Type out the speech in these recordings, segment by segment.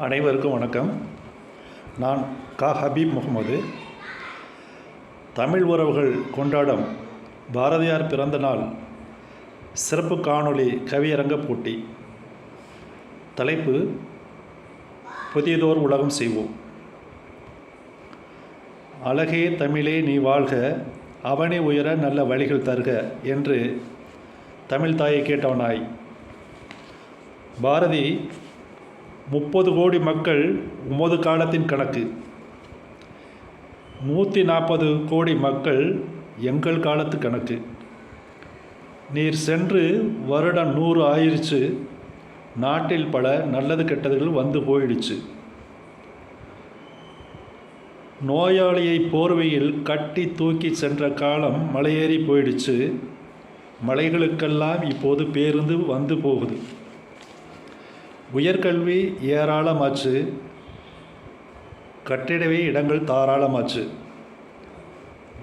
அனைவருக்கும் வணக்கம். நான் ஹபீப் முகமது. தமிழ் உறவுகள் கொண்டாடும் பாரதியார் பிறந்த நாள் சிறப்பு காணொளி கவியரங்க போட்டி. தலைப்பு: புதியதோர் உலகம் செய்வோம். அழகே தமிழே நீ வாழ்க, அவனே உயர நல்ல வழிகள் தருக என்று தமிழ் தாயை கேட்டவனாய். பாரதி 30 கோடி மக்கள் உமது காலத்தின் கணக்கு, 140 கோடி மக்கள் எங்கள் காலத்து கணக்கு. நீர் சென்று வருடம் 100 ஆயிடுச்சு, நாட்டில் பல நல்லது கெட்டதுகள் வந்து போயிடுச்சு. நோயாளியை போர்வையில் கட்டி தூக்கி சென்ற காலம் மலையேறி போயிடுச்சு. மலைகளுக்கெல்லாம் இப்போது பேருந்து வந்து போகுது. உயர்கல்வி ஏராளமாச்சு, கட்டிடவே இடங்கள் தாராளமாச்சு.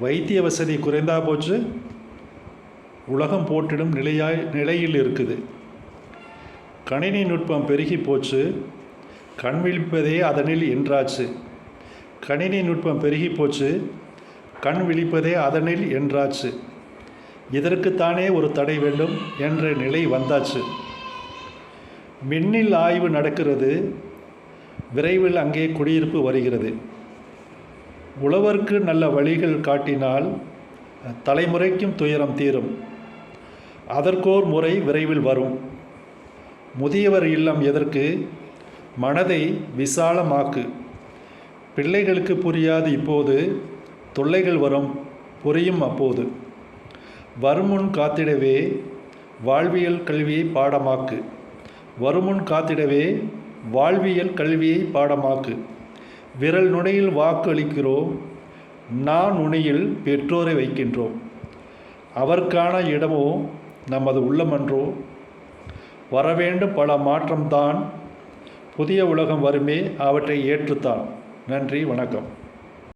வைத்திய வசதி குறைந்தா போச்சு, உலகம் போட்டிடும் நிலையில் இருக்குது. கணினி நுட்பம் பெருகி போச்சு, கண் விழிப்பதே அதனில் என்றாச்சு. கணினி நுட்பம் பெருகி போச்சு, கண் விழிப்பதே அதனில் என்றாச்சு. இதற்குத்தானே ஒரு தடை வேண்டும் என்ற நிலை வந்தாச்சு. விண்ணில் ஆய்வு நடக்கிறது, விரைவில் அங்கே குடியிருப்பு வருகிறது. உழவர்க்கு நல்ல வழிகள் காட்டினால் தலைமுறைக்கும் துயரம் தீரும். அதற்கோர் முறை விரைவில் வரும். முதியவர் இல்லம் எதற்கு? மனதை விசாலமாக்கு. பிள்ளைகளுக்கு புரியாது இப்போது, தொல்லைகள் வரும், புரியும் அப்போது. வருமுன் காத்திடவே வாழ்வியல் கல்வியை பாடமாக்கு. வருமுன் காத்திடவே வாழ்வியல் கல்வியை பாடமாக்கு. விரல் நுனியில் வாக்கு அளிக்கிறோம், நான் நுனியில் பெற்றோரை வைக்கின்றோம். அவர்க்கான இடமோ நமது உள்ளமன்றோ. வரவேண்டும் பல மாற்றம்தான், புதிய உலகம் வருமே அவற்றை ஏற்றுத்தான். நன்றி, வணக்கம்.